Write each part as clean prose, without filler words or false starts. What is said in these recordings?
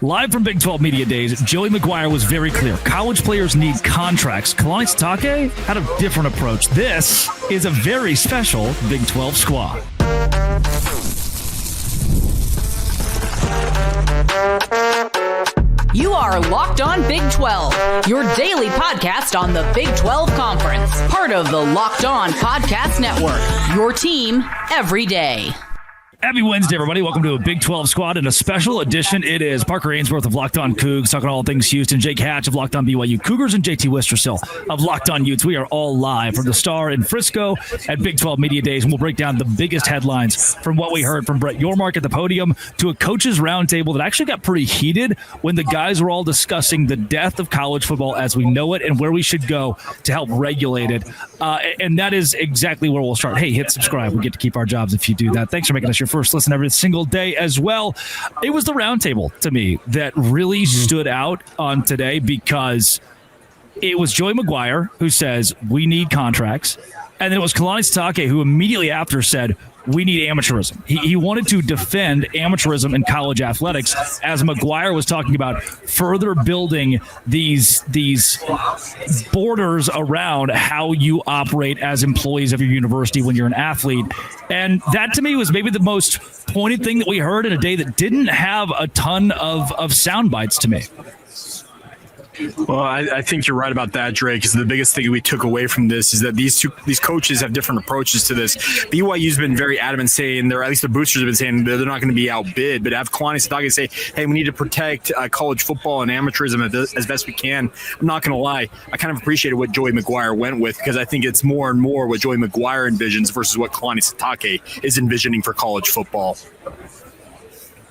Live from Big 12 Media Days, Joey McGuire was very clear. College players need contracts. Kalani Sitake had a different approach. This is a very special Big 12 squad. You are Locked On Big 12, your daily podcast on the Big 12 Conference. Part of the Locked On Podcast Network, your team every day. Happy Wednesday, everybody. Welcome to a Big 12 squad and a special edition. It is Parker Ainsworth of Locked On Cougs, talking all things Houston, Jake Hatch of Locked On BYU Cougars, and JT Wistersill of Locked On Utes. We are all live from the Star in Frisco at Big 12 Media Days, and we'll break down the biggest headlines from what we heard from Brett Yormark at the podium to a coaches roundtable that actually got pretty heated when the guys were all discussing the death of college football as we know it and where we should go to help regulate it. And that is exactly where we'll start. Hey, hit subscribe. We get to keep our jobs if you do that. Thanks for making us your first listen every single day as well. It was the roundtable to me that really stood out on today because it was Joey McGuire who says we need contracts, and then it was Kalani Sitake who immediately after said we need amateurism. He wanted to defend amateurism in college athletics as McGuire was talking about further building these borders around how you operate as employees of your university when you're an athlete. And that to me was maybe the most pointed thing that we heard in a day that didn't have a ton of sound bites to me. Well, I think you're right about that, Drake, because the biggest thing we took away from this is that these coaches have different approaches to this. BYU's been very adamant saying, at least the boosters have been saying they're not going to be outbid, but have Kalani Sitake say, hey, we need to protect college football and amateurism as best we can. I'm not going to lie. I kind of appreciated what Joey McGuire went with because I think it's more and more what Joey McGuire envisions versus what Kalani Sitake is envisioning for college football.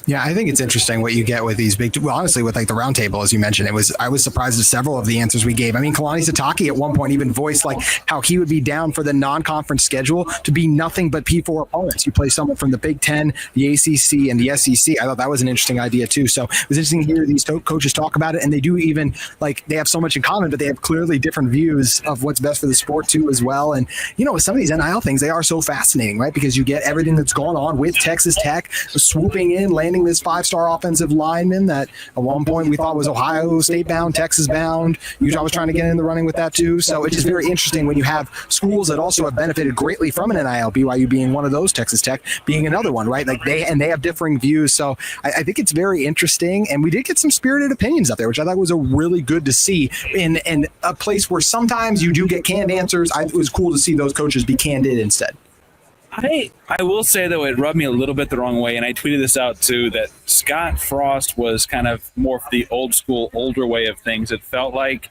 Yeah, I think it's interesting what you get with these big, well, honestly, with like the roundtable, as you mentioned, I was surprised at several of the answers we gave. I mean, Kalani Sitake at one point even voiced like how he would be down for the non-conference schedule to be nothing but P4 opponents. You play someone from the Big Ten, the ACC, and the SEC. I thought that was an interesting idea too. So it was interesting to hear these coaches talk about it, and they do even like they have so much in common, but they have clearly different views of what's best for the sport too as well. And you know, with some of these NIL things, they are so fascinating, right? Because you get everything that's going on with Texas Tech swooping in, landing this 5-star offensive lineman that at one point we thought was Ohio State bound, Texas bound. Utah was trying to get in the running with that too. So it's just very interesting when you have schools that also have benefited greatly from an NIL, BYU being one of those, Texas Tech being another one, right? Like they have differing views. So I think it's very interesting. And we did get some spirited opinions out there, which I thought was a really good to see in a place where sometimes you do get canned answers. It was cool to see those coaches be candid instead. I will say, though, it rubbed me a little bit the wrong way, and I tweeted this out, too, that Scott Frost was kind of more the old school, older way of things, it felt like.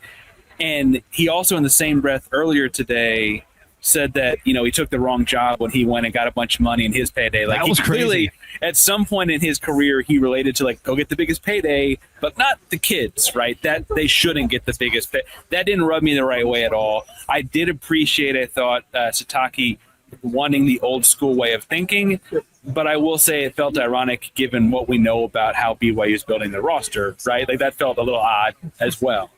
And he also, in the same breath earlier today, said that, you know, he took the wrong job when he went and got a bunch of money in his payday. Like, that was crazy. Clearly, at some point in his career, he related to, like, go get the biggest payday, but not the kids, right? That they shouldn't get the biggest pay. That didn't rub me the right way at all. I did appreciate, I thought, Sitake wanting the old school way of thinking, but I will say it felt ironic given what we know about how BYU is building their roster, right? Like that felt a little odd as well.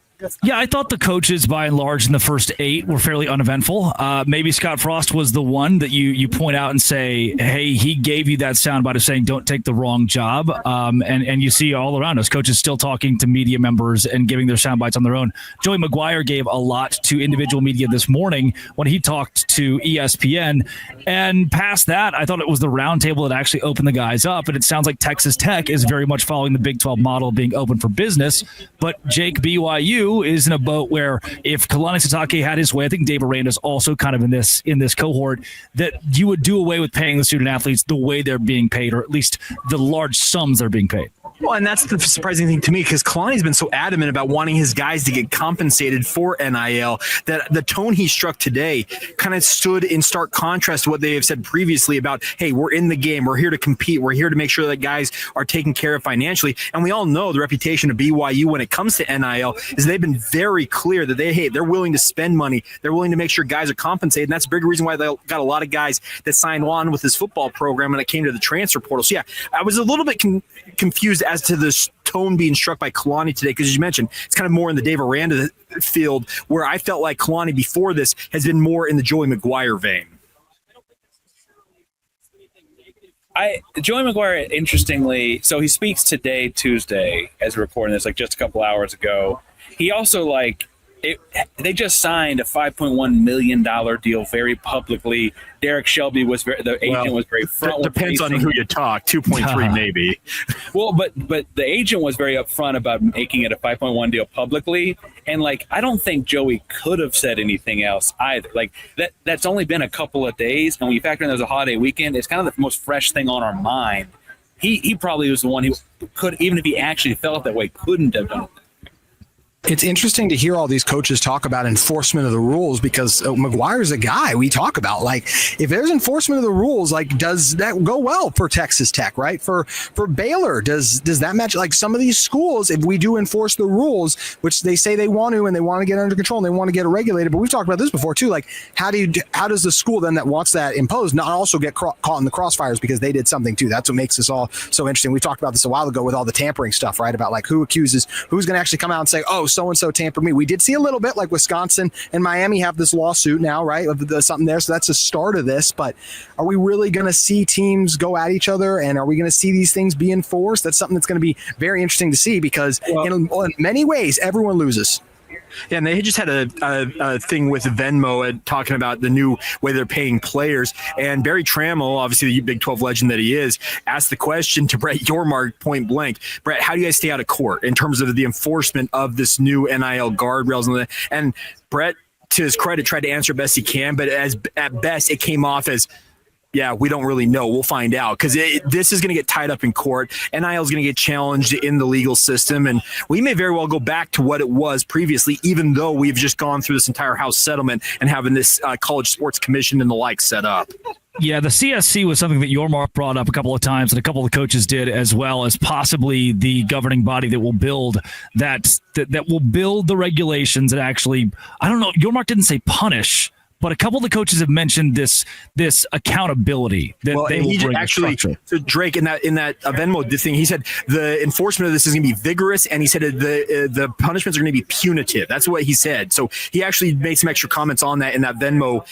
Yeah, I thought the coaches, by and large, in the first 8 were fairly uneventful. Maybe Scott Frost was the one that you point out and say, hey, he gave you that soundbite of saying don't take the wrong job. And you see all around us, coaches still talking to media members and giving their soundbites on their own. Joey McGuire gave a lot to individual media this morning when he talked to ESPN. And past that, I thought it was the roundtable that actually opened the guys up. And it sounds like Texas Tech is very much following the Big 12 model, being open for business. But Jake, BYU is in a boat where if Kalani Sitake had his way, I think Dave Aranda's also kind of in this cohort, that you would do away with paying the student athletes the way they're being paid, or at least the large sums they're being paid. Well, and that's the surprising thing to me because Kalani's been so adamant about wanting his guys to get compensated for NIL that the tone he struck today kind of stood in stark contrast to what they have said previously about, hey, we're in the game. We're here to compete. We're here to make sure that guys are taken care of financially. And we all know the reputation of BYU when it comes to NIL is they've been very clear that they're willing to spend money. They're willing to make sure guys are compensated. And that's a big reason why they got a lot of guys that signed on with this football program when it came to the transfer portal. So, yeah, I was a little bit confused as to this tone being struck by Kalani today, because as you mentioned, it's kind of more in the Dave Aranda field, where I felt like Kalani before this has been more in the Joey McGuire vein. Joey McGuire, interestingly, so he speaks today, Tuesday, as we're recording this, like just a couple hours ago. He also they just signed a $5.1 million deal very publicly. Derek Shelby the agent was very front. Depends on who you talk. 2.3 maybe. Well, but the agent was very upfront about making it a 5.1 deal publicly, and I don't think Joey could have said anything else either. That's only been a couple of days, and when you factor in there's a holiday weekend, it's kind of the most fresh thing on our mind. He probably was the one who could, even if he actually felt that way, couldn't have done it. It's interesting to hear all these coaches talk about enforcement of the rules because McGuire's a guy we talk about. If there's enforcement of the rules, does that go well for Texas Tech, right? For Baylor, does that match? Some of these schools, if we do enforce the rules, which they say they want to, and they want to get under control and they want to get it regulated, but we've talked about this before too. How does the school then that wants that imposed not also get caught in the crossfires because they did something too? That's what makes this all so interesting. We talked about this a while ago with all the tampering stuff, right? About who's going to actually come out and say, oh, so-and-so tampered me. We did see a little bit Wisconsin and Miami have this lawsuit now, right? Of something there. So that's the start of this. But are we really going to see teams go at each other? And are we going to see these things be enforced? That's something that's going to be very interesting to see because in many ways, everyone loses. Yeah, and they just had a thing with Venmo talking about the new way they're paying players. And Barry Trammell, obviously the Big 12 legend that he is, asked the question to Brett Yormark point blank. Brett, how do you guys stay out of court in terms of the enforcement of this new NIL guardrails? And Brett, to his credit, tried to answer best he can, but at best it came off as, yeah, we don't really know. We'll find out because this is going to get tied up in court. NIL is going to get challenged in the legal system, and we may very well go back to what it was previously, even though we've just gone through this entire House settlement and having this College Sports Commission and the like set up. Yeah, the CSC was something that Yormark brought up a couple of times, and a couple of the coaches did as well, as possibly the governing body that will build that will build the regulations and actually, I don't know, Yormark didn't say punish, but a couple of the coaches have mentioned this accountability that they will bring. Actually, so Drake in that Venmo thing, he said the enforcement of this is going to be vigorous, and he said the punishments are going to be punitive. That's what he said. So he actually made some extra comments on that in that Venmo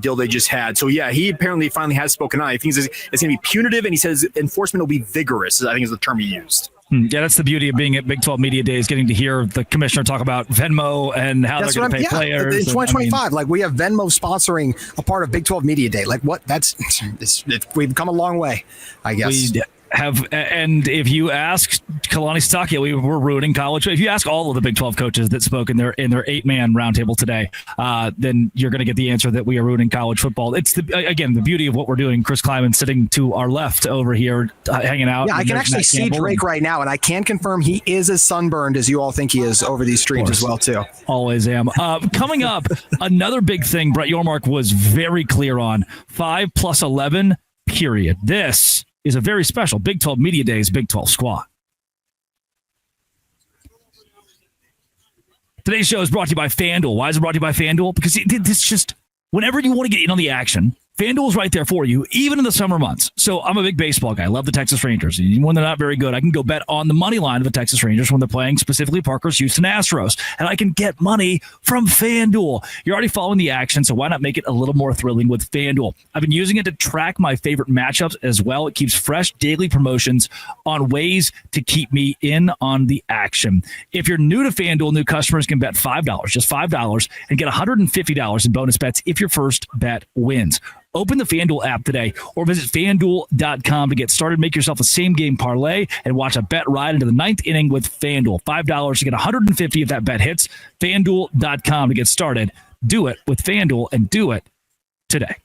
deal they just had. So yeah, he apparently finally has spoken out. He thinks it's going to be punitive, and he says enforcement will be vigorous. I think is the term he used. Yeah, that's the beauty of being at Big 12 Media Days, getting to hear the commissioner talk about Venmo and how they're going to pay players. In 2025, we have Venmo sponsoring a part of Big 12 Media Day. We've come a long way, I guess. We have, and if you ask Kalani, Sitake, we're rooting college. If you ask all of the Big 12 coaches that spoke in their 8-man roundtable today, then you're going to get the answer that we are rooting college football. It's the beauty of what we're doing. Chris Kleiman sitting to our left over here, hanging out. Yeah, I can actually see Drake right now, and I can confirm he is as sunburned as you all think he is over these streams as well, too. Always am. Coming up, another big thing Brett Yormark was very clear on: 5 + 11. Period. This is a very special Big 12 Media Days Big 12 squad. Today's show is brought to you by FanDuel. Why is it brought to you by FanDuel? Because it's just, whenever you want to get in on the action, FanDuel's right there for you, even in the summer months. So I'm a big baseball guy. I love the Texas Rangers. Even when they're not very good, I can go bet on the money line of the Texas Rangers when they're playing, specifically Parker's Houston Astros. And I can get money from FanDuel. You're already following the action, so why not make it a little more thrilling with FanDuel? I've been using it to track my favorite matchups as well. It keeps fresh daily promotions on ways to keep me in on the action. If you're new to FanDuel, new customers can bet $5, just $5, and get $150 in bonus bets if your first bet wins. Open the FanDuel app today or visit FanDuel.com to get started. Make yourself a same-game parlay and watch a bet ride into the 9th inning with FanDuel. $5 to get $150 if that bet hits. FanDuel.com to get started. Do it with FanDuel and do it today.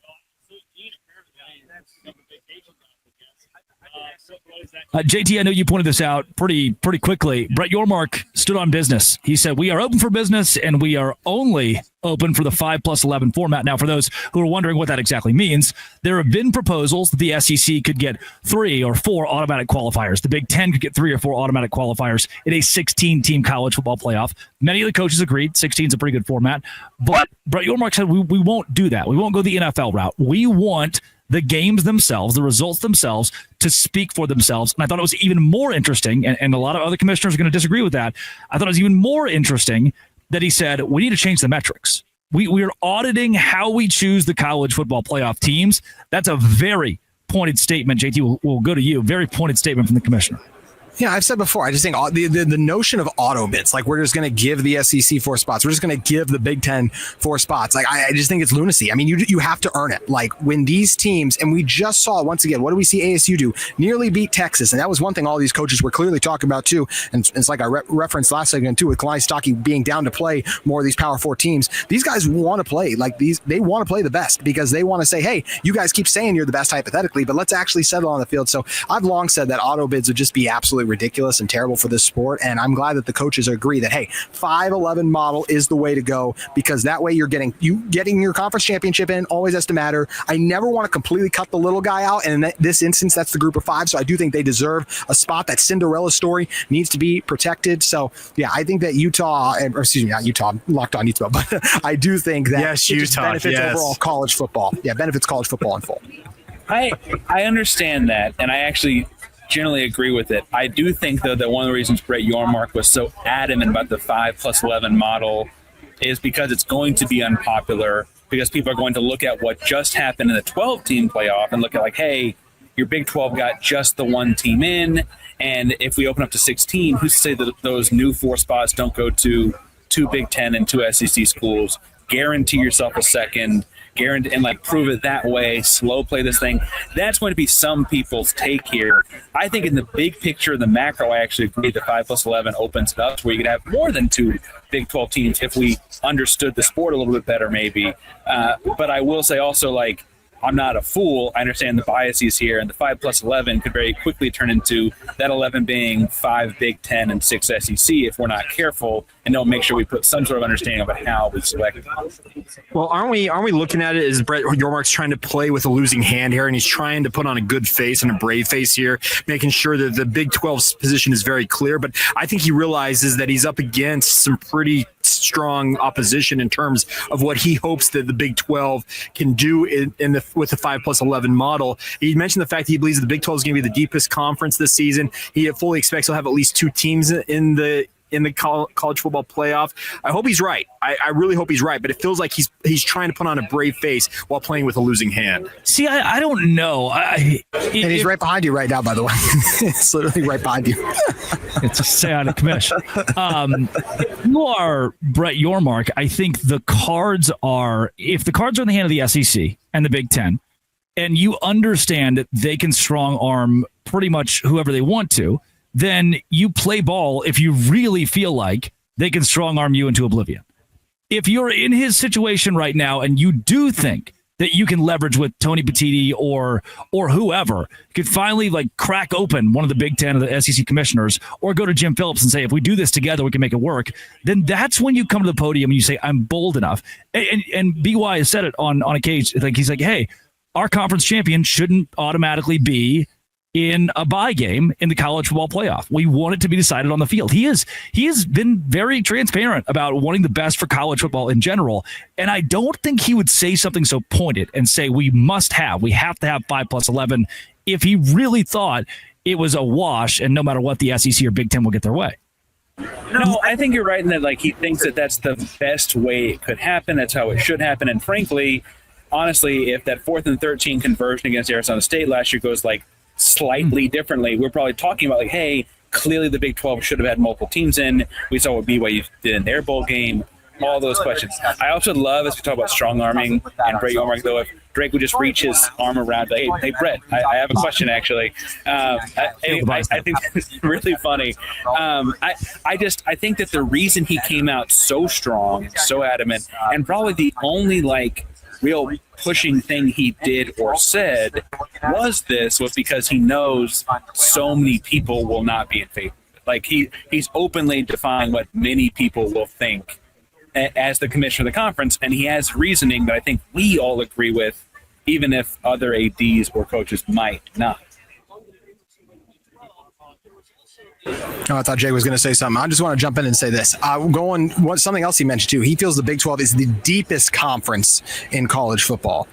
JT, I know you pointed this out pretty quickly. Brett Yormark stood on business. He said, we are open for business, and we are only open for the 5 + 11 format. Now, for those who are wondering what that exactly means, there have been proposals that the SEC could get 3 or 4 automatic qualifiers. The Big Ten could get 3 or 4 automatic qualifiers in a 16-team college football playoff. Many of the coaches agreed 16 is a pretty good format. But Brett Yormark said, we won't do that. We won't go the NFL route. We want the games themselves, the results themselves, to speak for themselves. And I thought it was even more interesting, and a lot of other commissioners are going to disagree with that. I thought it was even more interesting that he said, we need to change the metrics. We are auditing how we choose the college football playoff teams. That's a very pointed statement. JT, will go to you. Very pointed statement from the commissioner. Yeah, I've said before, I just think the notion of auto bids, like we're just going to give the SEC 4 spots. We're just going to give the Big Ten 4 spots. Like, I just think it's lunacy. I mean, you have to earn it. Like when these teams, and we just saw once again, what do we see ASU do? Nearly beat Texas. And that was one thing all these coaches were clearly talking about too. And it's like I referenced last segment too, with Kalani Sitake being down to play more of these Power 4 teams. These guys want to play like they want to play the best because they want to say, hey, you guys keep saying you're the best hypothetically, but let's actually settle on the field. So I've long said that auto bids would just be absolutely ridiculous and terrible for this sport, and I'm glad that the coaches agree that, hey, 5-11 model is the way to go, because that way you're getting your conference championship in always has to matter. I never want to completely cut the little guy out, and in this instance that's the group of 5, so I do think they deserve a spot. That Cinderella story needs to be protected. So yeah, I think that not Utah, Locked On Utah, but I do think that yes, it Utah, just benefits overall college football. Yeah, benefits college football in full. I understand that, and I actually generally agree with it. I do think, though, that one of the reasons Brett Yormark was so adamant about the 5+11 model is because it's going to be unpopular, because people are going to look at what just happened in the 12-team playoff and look at like, hey, your Big 12 got just the one team in, and if we open up to 16, who's to say that those new 4 spots don't go to 2 Big 10 and 2 SEC schools? Guarantee yourself a second. Guarantee and like prove it that way, slow play this thing. That's going to be some people's take here. I think in the big picture, the macro, I actually agree that 5+11 opens it up to where you could have more than 2 Big 12 teams if we understood the sport a little bit better, maybe. But I will say also, like, I'm not a fool. I understand the biases here, and the 5+11 could very quickly turn into that 11 being 5 Big 10 and 6 SEC if we're not careful and don't make sure we put some sort of understanding about how we select it. Well, aren't we looking at it as Brett Yormark's trying to play with a losing hand here, and he's trying to put on a good face and a brave face here, making sure that the Big 12's position is very clear. But I think he realizes that he's up against some pretty strong opposition in terms of what he hopes that the Big 12 can do with the 5+11 model. He mentioned the fact that he believes the Big 12 is going to be the deepest conference this season. He fully expects he'll have at least 2 teams in the college football playoff. I hope he's right. I really hope he's right, but it feels like he's trying to put on a brave face while playing with a losing hand. See, I don't know. And he's right behind you right now, by the way. It's literally right behind you. It's a sad commission. If you are Brett Yormark, I think if the cards are in the hand of the SEC and the Big Ten, and you understand that they can strong arm pretty much whoever they want to, then you play ball if you really feel like they can strong arm you into oblivion. If you're in his situation right now and you do think that you can leverage with Tony Petitti or whoever could finally like crack open one of the Big Ten or the SEC commissioners, or go to Jim Phillips and say, if we do this together, we can make it work, then that's when you come to the podium and you say, I'm bold enough. And BY has said it on occasion. Like, he's like, hey, our conference champion shouldn't automatically be in a bye game in the college football playoff. We want it to be decided on the field. He has been very transparent about wanting the best for college football in general. And I don't think he would say something so pointed and say we have to have 5+11 if he really thought it was a wash and no matter what, the SEC or Big Ten will get their way. No, I think you're right in that, like, he thinks that that's the best way it could happen. That's how it should happen. And frankly, honestly, if that 4th and 13 conversion against Arizona State last year goes like slightly differently, we're probably talking about like, hey, clearly the Big 12 should have had multiple teams in. We saw what BYU did in their bowl game. All those questions. I also love, as we talk about strong arming and Brett Yormark, though, if Drake would just reach his arm around, like, hey Brett, I have a question actually. I think that's really funny. I think that the reason he came out so strong, so adamant, and probably the only like real pushing thing he did or said was because he knows so many people will not be in favor. Like he's openly defying what many people will think as the commissioner of the conference, and he has reasoning that I think we all agree with, even if other ADs or coaches might not. Oh, I thought Jay was going to say something. I just want to jump in and say this. Something else he mentioned too. He feels the Big 12 is the deepest conference in college football.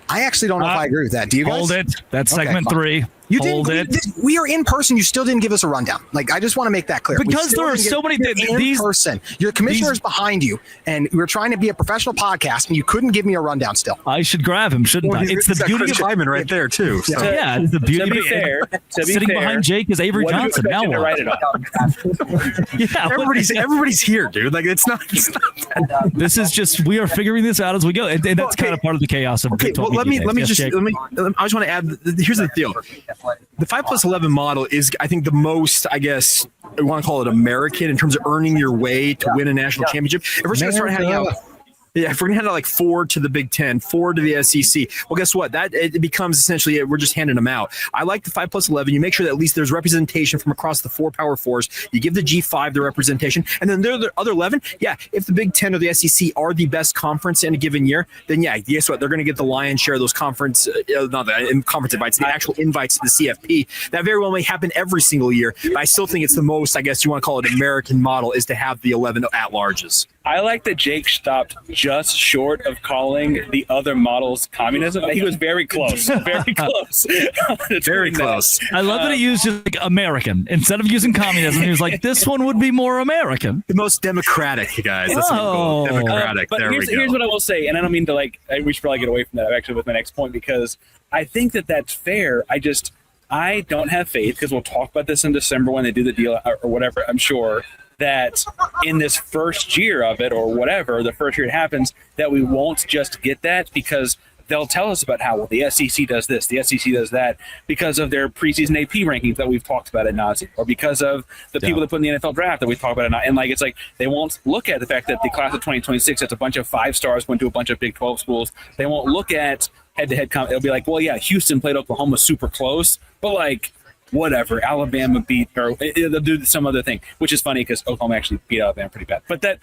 I actually don't know if I agree with that. Do you guys? Hold it. That's segment 3. You Hold didn't. it. We are in person. You still didn't give us a rundown. Like, I just want to make that clear. Because there are so many in person. Your commissioner's behind you, and we're trying to be a professional podcast, and you couldn't give me a rundown still. I should grab him, shouldn't I? It's the beauty of Hyman right there too. So. Yeah, it's the beauty To be of fair, sitting behind Jake is Avery what do you Johnson. expect Now him to what? write it off? Yeah, Everybody's here, dude. Like it's not this is just we are figuring this out as we go, and that's kind of part of the chaos of. Okay, well, let me Yes, just Jake? I just want to add. Here's the deal: the 5+11 model is, I think, the most, I guess, I want to call it American in terms of earning your way to win a national championship. If we're going to start handing out. Yeah, if we're going to hand out like 4 to the Big Ten, 4 to the SEC, well, guess what? That it becomes essentially we're just handing them out. I like the 5+11. You make sure that at least there's representation from across the 4 Power Fours. You give the G5 the representation, and then the other 11. Yeah, if the Big Ten or the SEC are the best conference in a given year, then yeah, guess what? They're going to get the lion's share of those conference invites, the actual invites to the CFP. That very well may happen every single year, but I still think it's the most, I guess you want to call it, American model is to have the 11 at-larges. I like that Jake stopped just short of calling the other models communism. He was very close. Very close. Very close. I love that he used just like American instead of using communism. He was like, "This one would be more American." The most democratic, you guys. That's what we'll go. Democratic. But there we go. here's what I will say, and I don't mean to we should probably get away from that actually with my next point, because I think that that's fair. I don't have faith, because we'll talk about this in December when they do the deal or whatever, I'm sure, that in this first year of it or whatever, the first year it happens, that we won't just get that, because they'll tell us about how, well, the SEC does this, the SEC does that, because of their preseason AP rankings that we've talked about ad nauseum, or because of the people that put in the NFL draft that we've talked about ad nauseum. And like, it's like they won't look at the fact that the class of 2026, that's a bunch of 5 stars, went to a bunch of Big 12 schools. They won't look at head-to-head. It'll be like, well, yeah, Houston played Oklahoma super close, but like, whatever, Alabama beat, or they'll do some other thing, which is funny because Oklahoma actually beat Alabama pretty bad. But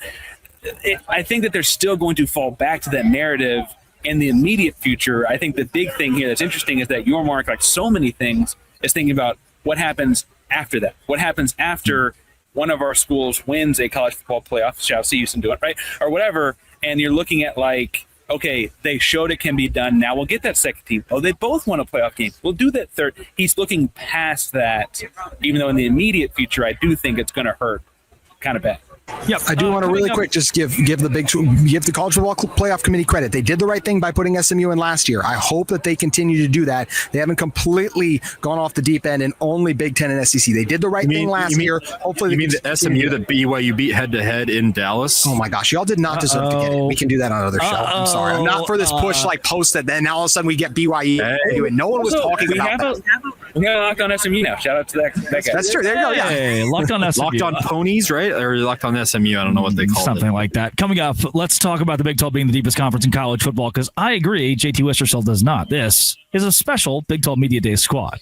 I think that they're still going to fall back to that narrative in the immediate future. I think the big thing here that's interesting is that your mark, like so many things, is thinking about what happens after that. What happens after one of our schools wins a college football playoff, shall see Houston do it, right? Or whatever, and you're looking at like, okay, they showed it can be done. Now we'll get that second team. Oh, they both won a playoff game. We'll do that third. He's looking past that, even though in the immediate future, I do think it's going to hurt kind of bad. Yep. I do want to really quick just give the College Football Playoff Committee credit. They did the right thing by putting SMU in last year. I hope that they continue to do that. They haven't completely gone off the deep end and only Big Ten and SEC. They did the right thing last year. Hopefully, you mean the SMU that BYU beat head-to-head in Dallas? Oh my gosh, y'all did not deserve to get it. We can do that on another show. I'm sorry. I'm not for this push like post that. Then now all of a sudden we get BYU. Hey. No one was talking about that. We got locked on SMU now. Shout out to that guy. That's true. There you go. Yeah. Hey, locked on SMU. Locked on ponies, right? Or locked on SMU? I don't know what they call something it. like that. Coming up, let's talk about the Big 12 being the deepest conference in college football, because I agree, JT Wistersill does not. This is a special Big 12 Media Day squad.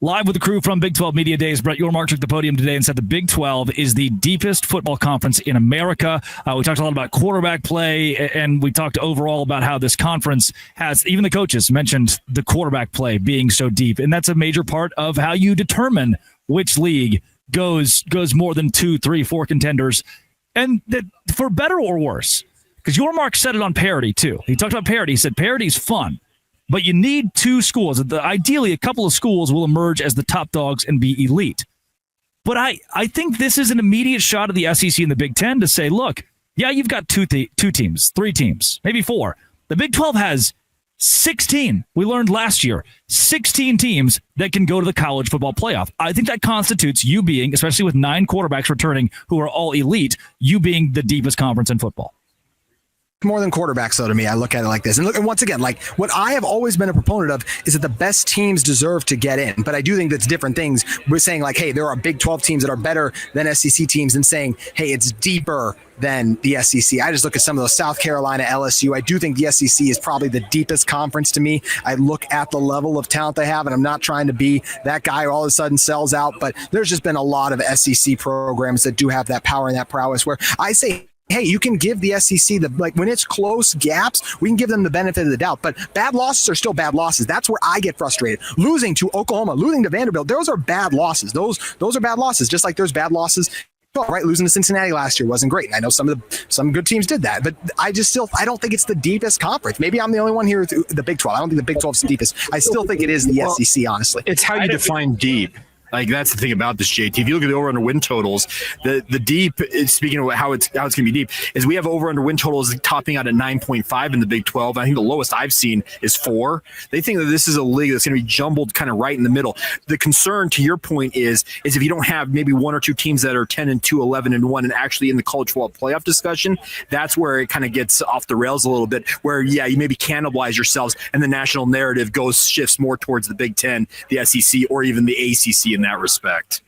Live with the crew from Big 12 Media Days, Brett Yormark took the podium today and said the Big 12 is the deepest football conference in America. We talked a lot about quarterback play, and we talked overall about how this conference has, even the coaches mentioned the quarterback play being so deep, and that's a major part of how you determine which league goes more than 2, 3, 4 contenders, and that for better or worse. Because Yormark said it on parity, too. He talked about parity. He said parity's fun. But you need 2 schools. Ideally, a couple of schools will emerge as the top dogs and be elite. But I think this is an immediate shot of the SEC and the Big Ten to say, look, yeah, you've got 2 teams, 3 teams, maybe 4. The Big 12 has 16. We learned last year, 16 teams that can go to the college football playoff. I think that constitutes you being, especially with 9 quarterbacks returning who are all elite, you being the deepest conference in football. More than quarterbacks, though, to me. I look at it like this. And look, and once again, like what I have always been a proponent of is that the best teams deserve to get in. But I do think that's different things. We're saying like, hey, there are Big 12 teams that are better than SEC teams, and saying, hey, it's deeper than the SEC. I just look at some of those South Carolina, LSU. I do think the SEC is probably the deepest conference to me. I look at the level of talent they have, and I'm not trying to be that guy who all of a sudden sells out, but there's just been a lot of SEC programs that do have that power and that prowess where I say, hey, you can give the SEC when it's close gaps, we can give them the benefit of the doubt. But bad losses are still bad losses. That's where I get frustrated. Losing to Oklahoma, losing to Vanderbilt, those are bad losses. Those are bad losses. Just like there's bad losses right? Losing to Cincinnati last year wasn't great. And I know some good teams did that, but I don't think it's the deepest conference. Maybe I'm the only one here with the Big 12. I don't think the Big 12 is the deepest. I still think it is the SEC, honestly. It's how you define deep. Like, that's the thing about this, JT. If you look at the over-under win totals, the deep, speaking of how it's going to be deep, is we have over-under win totals topping out at 9.5 in the Big 12. I think the lowest I've seen is 4. They think that this is a league that's going to be jumbled kind of right in the middle. The concern, to your point, is if you don't have maybe one or two teams that are 10-2, 11-1, and actually in the college football playoff discussion, that's where it kind of gets off the rails a little bit, where, yeah, you maybe cannibalize yourselves, and the national narrative shifts more towards the Big 10, the SEC, or even the ACC in that respect.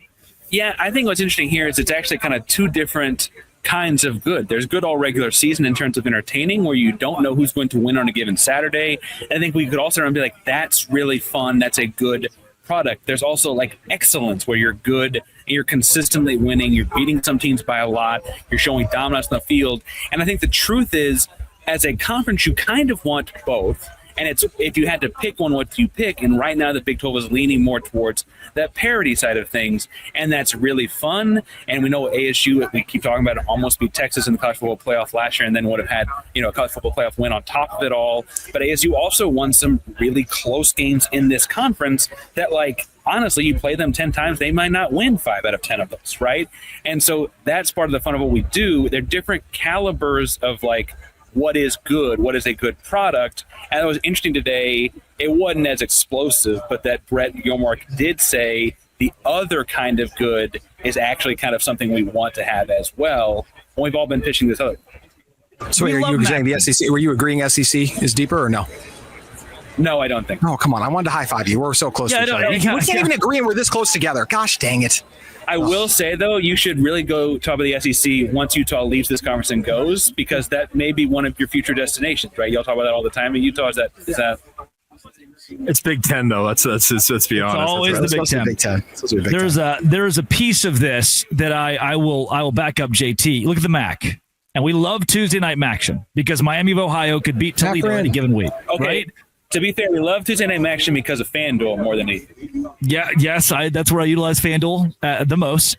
Yeah, I think what's interesting here is it's actually kind of two different kinds of good. There's good all regular season in terms of entertaining, where you don't know who's going to win on a given Saturday. I think we could also be like, that's really fun. That's a good product. There's also like excellence, where you're good, you're consistently winning, you're beating some teams by a lot, you're showing dominance on the field. And I think the truth is, as a conference, you kind of want both. And it's, if you had to pick one, what do you pick? And right now the Big 12 is leaning more towards that parity side of things. And that's really fun. And we know ASU, we keep talking about it, almost beat Texas in the college football playoff last year, and then would have had, a college football playoff win on top of it all. But ASU also won some really close games in this conference that, like, honestly, you play them 10 times, they might not win 5 out of 10 of those, right? And so that's part of the fun of what we do. They're different calibers of, like, what is good, what is a good product. And it was interesting today, it wasn't as explosive, but that Brett Yormark did say the other kind of good is actually kind of something we want to have as well. And we've all been pitching this other. So are you saying the SEC, were you agreeing SEC is deeper or no? No, I don't think. Oh, come on. I wanted to high five you. We're so close to each other. We can't even agree, and we're this close together. Gosh dang it. I will say, though, you should really go top of the SEC once Utah leaves this conference and goes, because that may be one of your future destinations, right? Y'all talk about that all the time. And Utah, is that? It's Big 10, though. Let's be honest. It's always the Big 10. There's a piece of this that I will back up, JT. Look at the MAC. And we love Tuesday night MACtion because Miami of Ohio could beat Toledo any given week, right? To be fair, we love Tuesday night MACtion because of FanDuel more than anything. Yeah, yes, that's where I utilize FanDuel the most.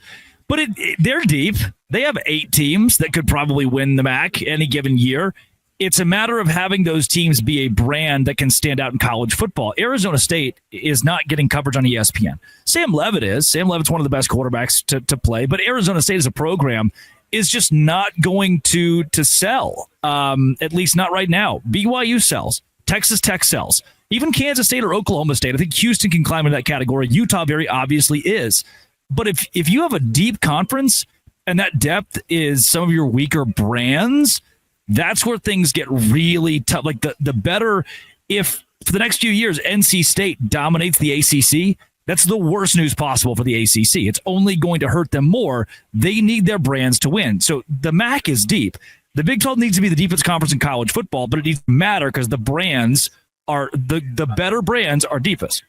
But they're deep. They have 8 teams that could probably win the MAC any given year. It's a matter of having those teams be a brand that can stand out in college football. Arizona State is not getting coverage on ESPN. Sam Leavitt is. Sam Leavitt's one of the best quarterbacks to play, but Arizona State as a program is just not going to sell, at least not right now. BYU sells. Texas Tech sells. Even Kansas State or Oklahoma State. I think Houston can climb into that category. Utah very obviously is. But if you have a deep conference and that depth is some of your weaker brands, that's where things get really tough. Like the better, if for the next few years NC State dominates the ACC, that's the worst news possible for the ACC. It's only going to hurt them more. They need their brands to win. So the MAC is deep. The Big 12 needs to be the deepest conference in college football, but it needs to matter because the brands are the better brands are deepest.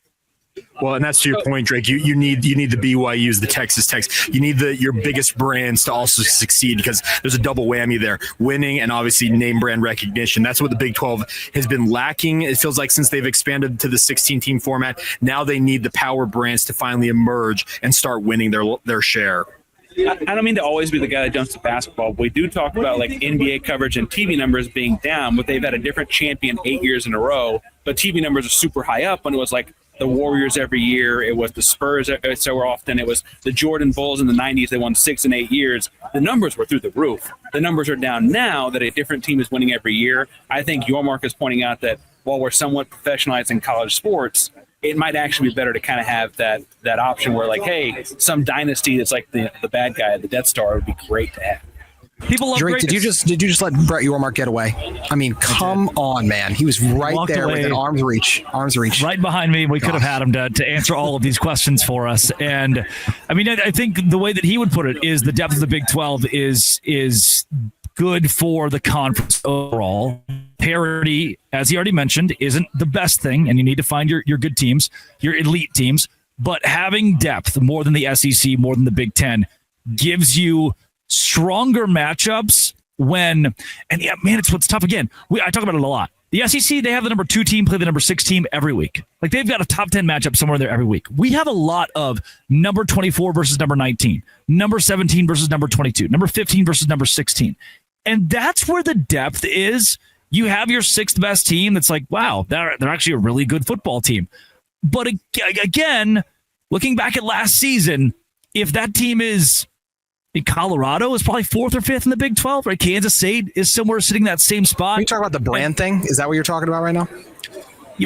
Well, and that's to your point, Drake. You need the BYUs, the Texas Techs. You need your biggest brands to also succeed because there's a double whammy there: winning and obviously name brand recognition. That's what the Big 12 has been lacking. It feels like since they've expanded to the 16-team format, now they need the power brands to finally emerge and start winning their share. I don't mean to always be the guy that jumps to basketball, but we do talk about like NBA coverage and TV numbers being down, but they've had a different champion 8 years in a row. But TV numbers are super high up when it was like the Warriors every year. It was the Spurs so often. It was the Jordan Bulls in the 90s. They won 6 and 8 years. The numbers were through the roof. The numbers are down now that a different team is winning every year. I think Yormark is pointing out that while we're somewhat professionalizing college sports, it might actually be better to kind of have that option where, like, hey, some dynasty that's like the bad guy, the Death Star, would be great to have. People love Drake, greatness. did you just let Brett Yormark get away? I mean, come on, man. He was right there within arm's reach. Right behind me. We could have had him to answer all of these questions for us. And I mean, I think the way that he would put it is the depth of the Big 12 is good for the conference overall. Parity, as he already mentioned, isn't the best thing, and you need to find your good teams, your elite teams. But having depth more than the SEC, more than the Big 10, gives you stronger matchups when, and yeah, man, it's what's tough again. I talk about it a lot. The SEC, they have the number 2 team play the number 6 team every week. Like, they've got a top 10 matchup somewhere there every week. We have a lot of number 24 versus number 19, number 17 versus number 22, number 15 versus number 16. And that's where the depth is. You have your 6th best team that's like, wow, they're actually a really good football team. But again, looking back at last season, if that team is in Colorado, is probably 4th or 5th in the Big 12, right? Kansas State is somewhere sitting in that same spot. Are you talking about the brand thing? Is that what you're talking about right now?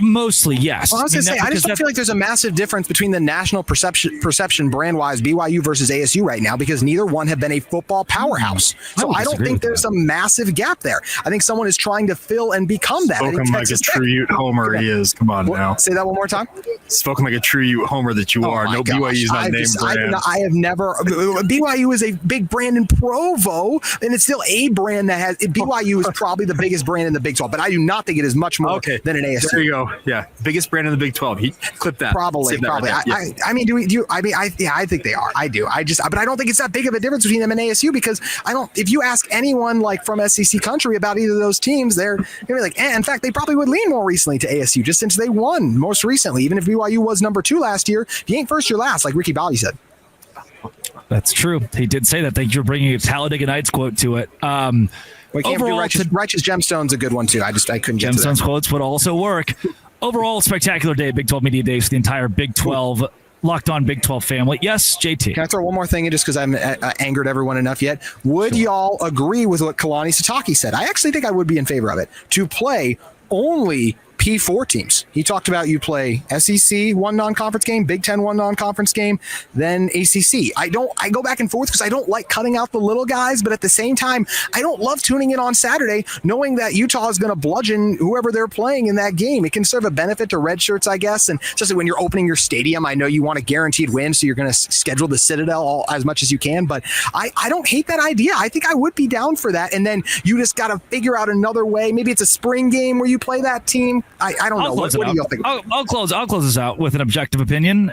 Mostly, yes. Well, I was going to say, I just don't feel like there's a massive difference between the national perception brand-wise BYU versus ASU right now, because neither one have been a football powerhouse. So I don't think there's a massive gap there. I think someone is trying to fill and become that. Spoken like a true Ute homer he is. Come on now. Say that one more time. Spoken like a true Ute homer that you are. No, gosh. BYU's not named brand. I have never. BYU is a big brand in Provo, and it's still a brand that has. BYU is probably the biggest brand in the Big 12, but I do not think it is much more than an ASU. There you go. Yeah, biggest brand in the Big 12. He clipped that. Probably. Right yeah. I mean, I think they are. I do. But I don't think it's that big of a difference between them and ASU, because I don't. If you ask anyone like from SEC country about either of those teams, they're gonna be like, in fact, they probably would lean more recently to ASU just since they won most recently. Even if BYU was number 2 last year, he ain't first, you're last, like Ricky Bobby said. That's true. He did say that. Thank you for bringing a Talladega Nights quote to it. We can't do righteous Gemstone's a good one too. I couldn't get Gemstone's quotes would also work. Overall, spectacular day at Big 12 Media Days for the entire Big 12 Locked On Big 12 family. Yes, JT. Can I throw one more thing in just because I haven't angered everyone enough yet? Would y'all agree with what Kalani Sitake said? I actually think I would be in favor of it, to play only P4 teams. He talked about you play SEC one non-conference game, Big 10 one non-conference game, then ACC. I go back and forth because I don't like cutting out the little guys, but at the same time, I don't love tuning in on Saturday knowing that Utah is going to bludgeon whoever they're playing in that game. It can serve a benefit to red shirts, I guess, and especially when you're opening your stadium. I know you want a guaranteed win, so you're going to schedule the Citadel as much as you can, but I don't hate that idea. I think I would be down for that, and then you just got to figure out another way. Maybe it's a spring game where you play that team. I don't know. What do you think? I'll close this out with an objective opinion.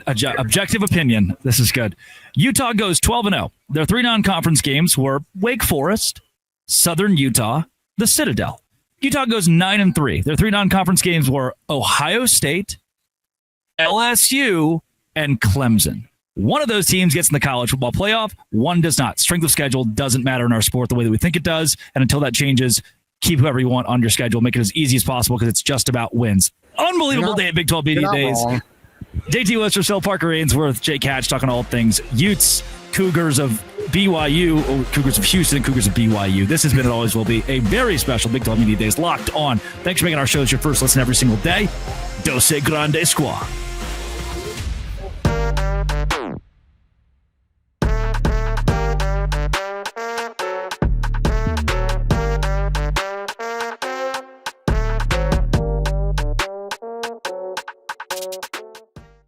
Objective opinion. This is good. Utah goes 12-0. Their 3 non-conference games were Wake Forest, Southern Utah, the Citadel. Utah goes 9-3. Their 3 non-conference games were Ohio State, LSU, and Clemson. One of those teams gets in the college football playoff. One does not. Strength of schedule doesn't matter in our sport the way that we think it does. And until that changes, keep whoever you want on your schedule. Make it as easy as possible because it's just about wins. Unbelievable day at Big 12 Media Days. Wrong. JT Westersill, Parker Ainsworth, Jake Hatch talking all things Utes, Cougars of BYU, Cougars of Houston, Cougars of BYU. This has been and always will be a very special Big 12 Media Days Locked On. Thanks for making our shows your first listen every single day. Dose Grande Squad.